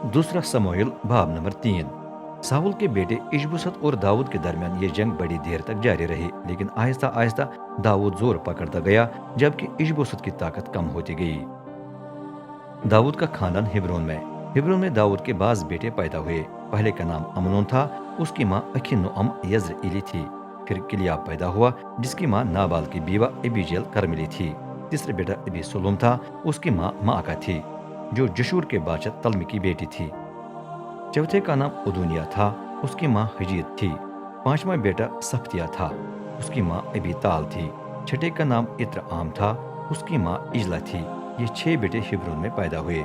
दूसरा समूएल बाब number 3। Saul के बेटे इशबुसत और दाऊद के दरमियान ये जंग बड़ी देर तक जारी रही, लेकिन आहिस्ता आहिस्ता दाऊद जोर पकड़ता गया जबकि इशबुसत की ताकत कम होती गई। दाऊद का खानदान हिब्रोन में दाऊद के बाज बेटे पैदा हुए। पहले का नाम अमनोन था, उसकी माँ अखीनोअम यज्रेली थी। फिर किलियाब पैदा हुआ जिसकी माँ नाबाल की बीवा एबीजेल कर्मेली थी। तीसरा बेटा अबी सुलूम था, उसकी माँ माका थी जो जशूर के बादशाह तल्मी की बेटी थी। चौथे का नाम उदुनिया था, उसकी माँ हजीत थी। पांचवा बेटा सफ्तिया था, उसकी माँ अबी ताल थी। छठे का नाम इत्रआम था, उसकी माँ इजला थी। ये 6 बेटे हिब्रोन में पैदा हुए।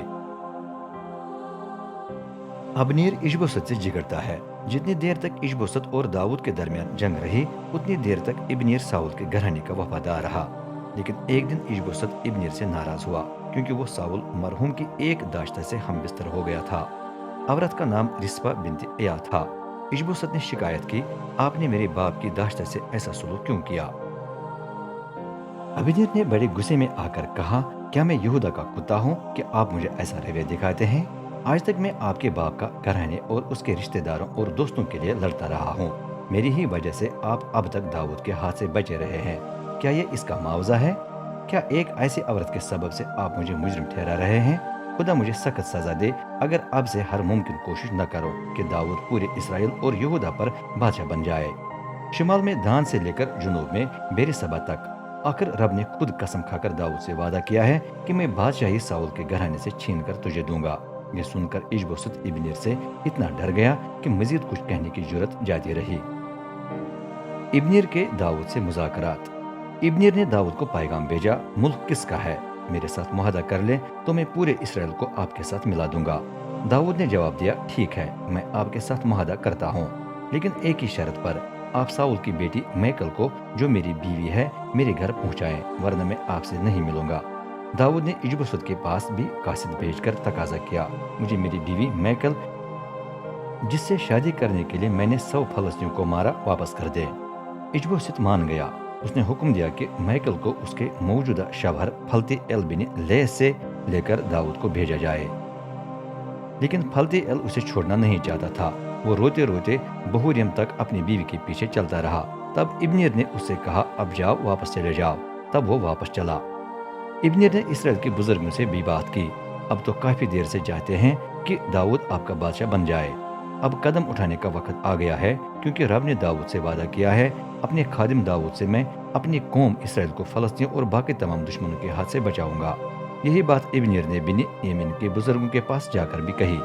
अबनीर इशबोसत से जिगरता है। जितनी देर तक इशबोसत और दाऊद के दरमियान जंग रही, उतनी देर तक इब्नीर साउल के घराने का वफादार रहा। लेकिन एक दिन इशबोसत इब्नीर से नाराज हुआ क्योंकि वो साउल मरहूम की एक दाश्ता से हम बिस्तर हो गया था। औरत का नाम रिस्पा बिनत एया था। इशबोसत ने शिकायत की, आपने मेरे बाप की दाश्ता से ऐसा सलूक क्यों किया? अबीनेर ने बड़े गुस्से में आकर कहा, क्या मैं यहूदा का कुत्ता हूँ कि आप मुझे ऐसा रवैया दिखाते हैं? आज तक मैं आपके बाप का घराने और उसके रिश्तेदारों और दोस्तों के लिए लड़ता रहा हूँ। मेरी ही वजह से आप अब तक दाऊद के हाथ से बचे रहे हैं। क्या ये इसका मुआवजा है? क्या एक ऐसी औरत के सबब से आप मुझे मुजरिम ठहरा रहे हैं? खुदा मुझे सख्त सजा दे अगर अब से हर मुमकिन कोशिश न करो कि दाऊद पूरे इसराइल और यहूदा पर बादशाह बन जाए। शिमाल में दान से लेकर जुनूब में बेरसबा तक। आखिर रब ने खुद कसम खाकर दाऊद से वादा किया है कि मैं बादशाही साउल के घराने से छीन कर तुझे दूंगा। ये सुनकर इशबोसत इब्नेर से इतना डर गया कि मजीद कुछ कहने की जरूरत जाती रही। इब्नेर के दाऊद से मुज़ाकरात। इब्नेर ने दाऊद को पैगाम भेजा, मुल्क किसका है? मेरे साथ मुआहदा कर ले तो मैं पूरे इसराइल को आपके साथ मिला दूंगा। दाऊद ने जवाब दिया, ठीक है, मैं आपके साथ मुआहदा करता हूँ, लेकिन एक ही शर्त पर, आप साउल की बेटी मैकल को, जो मेरी बीवी है, मेरे घर पहुंचाएं, वरना मैं आपसे नहीं मिलूंगा। दाऊद ने इशबोशेत के पास भी कासिद भेजकर तकाजा किया, मुझे मेरी बीवी मैकल, जिससे शादी करने के लिए मैंने 100 फलस्तियों को मारा, वापस कर दे। इशबोशेत मान गया। उसने हुक्म दिया कि मैकल को उसके मौजूदा शवहर फलती एल बिन ले से लेकर दाऊद को भेजा जाए। लेकिन फलती एल उसे छोड़ना नहीं चाहता था। वो रोते रोते बहुरियम तक अपनी बीवी के पीछे चलता रहा। तब इब्नेर ने उससे कहा, अब जाओ, वापस चले जाओ। तब वो वापस चला। इब्नेर ने इसराइल के बुजुर्गों से भी बात की, अब तो काफी देर से चाहते हैं कि दाऊद आपका बादशाह बन जाए। अब कदम उठाने का वक्त आ गया है, क्योंकि रब ने दाऊद से वादा किया है, अपने खादिम दाऊद से मैं अपनी कौम इसराइल को फलस्तीन और बाकी तमाम दुश्मनों के हाथ से बचाऊंगा। यही बात इब्नेर ने बिनी यमीन के बुजुर्गों के पास जाकर भी कही।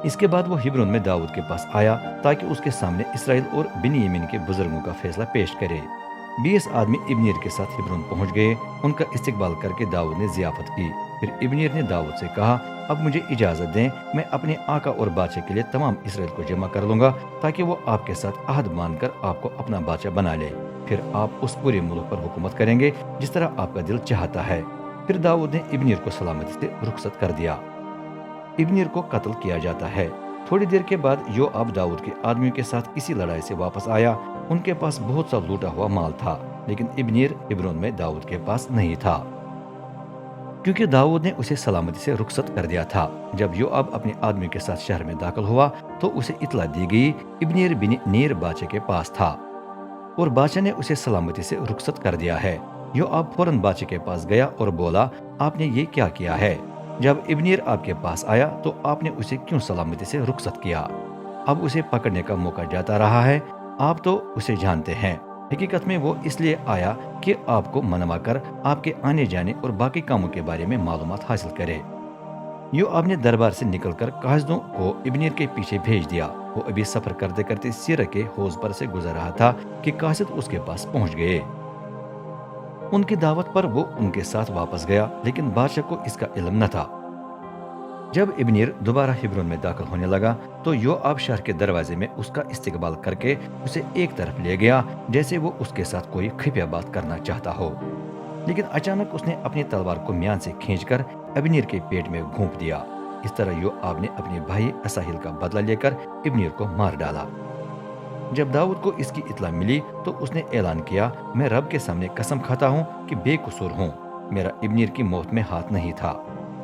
इसके बाद वो हिब्रोन में दाऊद के पास आया ताकि उसके सामने इसराइल और बिन्यामीन के बुजुर्गों का फैसला पेश करे। 20 आदमी इब्नेर के साथ हिब्रोन पहुंच गए। उनका इस्तकबाल करके दाऊद ने जियाफत की। फिर इब्नेर ने दाऊद से कहा, अब मुझे इजाजत दें, मैं अपने आका और बादशाह के लिए तमाम इसराइल को जमा कर लूंगा ताकि वो आपके साथ अहद मानकर आपको अपना बादशाह बना ले। फिर आप उस पूरे मुल्क पर हुकूमत करेंगे जिस तरह आपका दिल चाहता है। फिर दाऊद ने इब्नेर को सलामती से रुखसत कर दिया। इब्नेर को कत्ल किया जाता है। थोड़ी देर के बाद योआब दाऊद के आदमियों के साथ इसी लड़ाई से वापस आया। उनके पास बहुत सा लूटा हुआ माल था, लेकिन इब्नेर हिब्रोन में दाऊद के पास नहीं था, क्योंकि दाऊद ने उसे सलामती से रुखसत कर दिया था। जब योआब अपने आदमियों के साथ शहर में दाखिल हुआ तो उसे इतला दी गई, इब्नेर बिन नेर बादशाह के पास था और बादशाह ने उसे सलामती से रुखसत कर दिया है। योआब फौरन बादशाह के पास गया और बोला, आपने ये क्या किया है? जब इब्नेर आपके पास आया तो आपने उसे क्यों सलामती से रुखसत किया? अब उसे पकड़ने का मौका जाता रहा है। आप तो उसे जानते हैं। हकीकत में वो इसलिए आया कि आपको मनवा कर आपके आने जाने और बाकी कामों के बारे में मालूमात हासिल करे। योआब ने दरबार से निकलकर कासिदों को इब्नेर के पीछे भेज दिया। वो अभी सफर करते करते सीरा के हौज पर से गुजर रहा था कि कासिद उसके पास पहुंच गए। उनकी दावत पर वो उनके साथ वापस गया, लेकिन बादशाह को इसका इल्म न था। जब इब्नेर दोबारा हिब्रोन में दाखिल होने लगा तो योआब शहर के दरवाजे में उसका इस्तकबाल करके उसे एक तरफ ले गया, जैसे वो उसके साथ कोई खुफिया बात करना चाहता हो। लेकिन अचानक उसने अपनी तलवार को म्यान से खींचकर इब्नेर के पेट में घोंप दिया। इस तरह योआब ने अपने भाई असाहिल का बदला लेकर इब्नेर को मार डाला। जब दाऊद को इसकी इतला मिली तो उसने ऐलान किया, मैं रब के सामने कसम खाता हूँ कि बेकसूर हूँ, मेरा इब्नेर की मौत में हाथ नहीं था।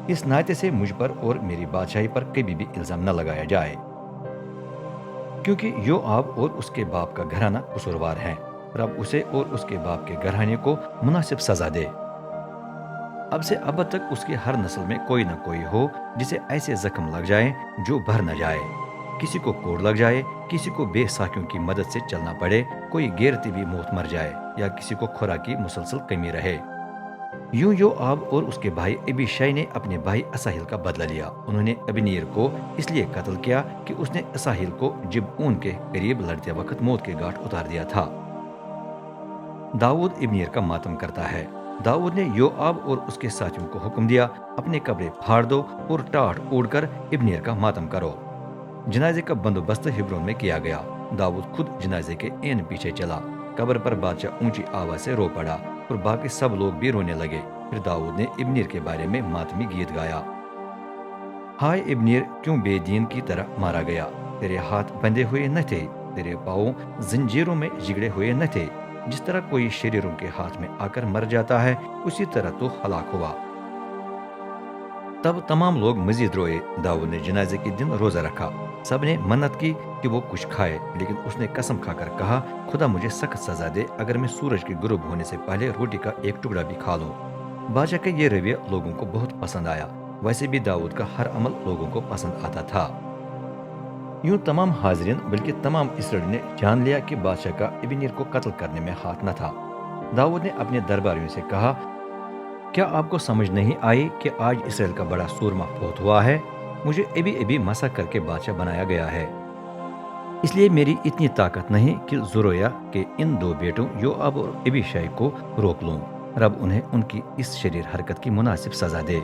اس ناطے سے مجھ پر اور میری بادشاہی پر کبھی بھی الزام نہ لگایا جائے، کیونکہ یوآب اور اس کے باپ کا گھرانہ قصوروار ہیں۔ رب اسے اور اس کے باپ کے گھرانے کو مناسب سزا دے۔ اب سے اب تک اس کی ہر نسل میں کوئی نہ کوئی ہو جسے ایسے زخم لگ جائیں جو بھر نہ جائے، کسی کو کوڑ لگ جائے، کسی کو بے ساکھیوں کی مدد سے چلنا پڑے، کوئی غیر طبی موت مر جائے، یا کسی کو خوراک کی مسلسل کمی رہے۔ یوں یوآب اور اس کے بھائی ابیشائی نے اپنے بھائی اساہیل کا بدلہ لیا۔ انہوں نے ابنیر کو اس لیے قتل کیا کہ اس نے اساہیل کو جبعون کے قریب لڑتے وقت موت کے گھاٹ اتار دیا تھا۔ داؤد ابنیر کا ماتم کرتا ہے۔ داؤد نے یوآب اور اس کے ساتھیوں کو حکم دیا، اپنے کپڑے پھاڑ دو اور ٹاٹ اوڑھ کر ابنیر کا ماتم کرو۔ جنازے کا بندوبست ہبرون میں کیا گیا۔ داؤد خود جنازے کے عین پیچھے چلا۔ قبر پر بادشاہ اونچی آواز سے رو پڑا اور باقی سب لوگ بھی رونے لگے۔ پھر داؤد نے ابنیر کے بارے میں ماتمی گیت گایا۔ ہائے ابنیر، کیوں بے دین کی طرح مارا گیا؟ تیرے ہاتھ بندھے ہوئے نہ تھے، تیرے پاؤں زنجیروں میں جگڑے ہوئے نہ تھے؟ جس طرح کوئی شریروں کے ہاتھ میں آ کر مر جاتا ہے، اسی طرح تو ہلاک ہوا۔ تب تمام لوگ مزید روئے۔ داؤد نے جنازے کے دن روزہ رکھا۔ سب نے منت کی کہ وہ کچھ کھائے، لیکن اس نے قسم کھا کر کہا، خدا مجھے سخت سزا دے اگر میں سورج کے غروب ہونے سے پہلے روٹی کا ایک ٹکڑا بھی کھا لوں۔ بادشاہ کا یہ رویہ لوگوں کو بہت پسند آیا۔ ویسے بھی داؤد کا ہر عمل لوگوں کو پسند آتا تھا۔ یوں تمام حاضرین بلکہ تمام اسرائیل نے جان لیا کہ بادشاہ کا ابنیر کو قتل کرنے میں ہاتھ نہ تھا۔ داؤد نے اپنے درباریوں سے کہا، کیا آپ کو سمجھ نہیں آئی کہ آج اسرائیل کا بڑا سورما فوت ہوا ہے؟ مجھے ابھی مسح کر کے بادشاہ بنایا گیا ہے۔ اس لیے میری اتنی طاقت نہیں کہ زرویا کے ان دو بیٹوں یوآب اور ابیشائی کو روک لوں۔ رب انہیں ان کی اس شریر حرکت کی مناسب سزا دے۔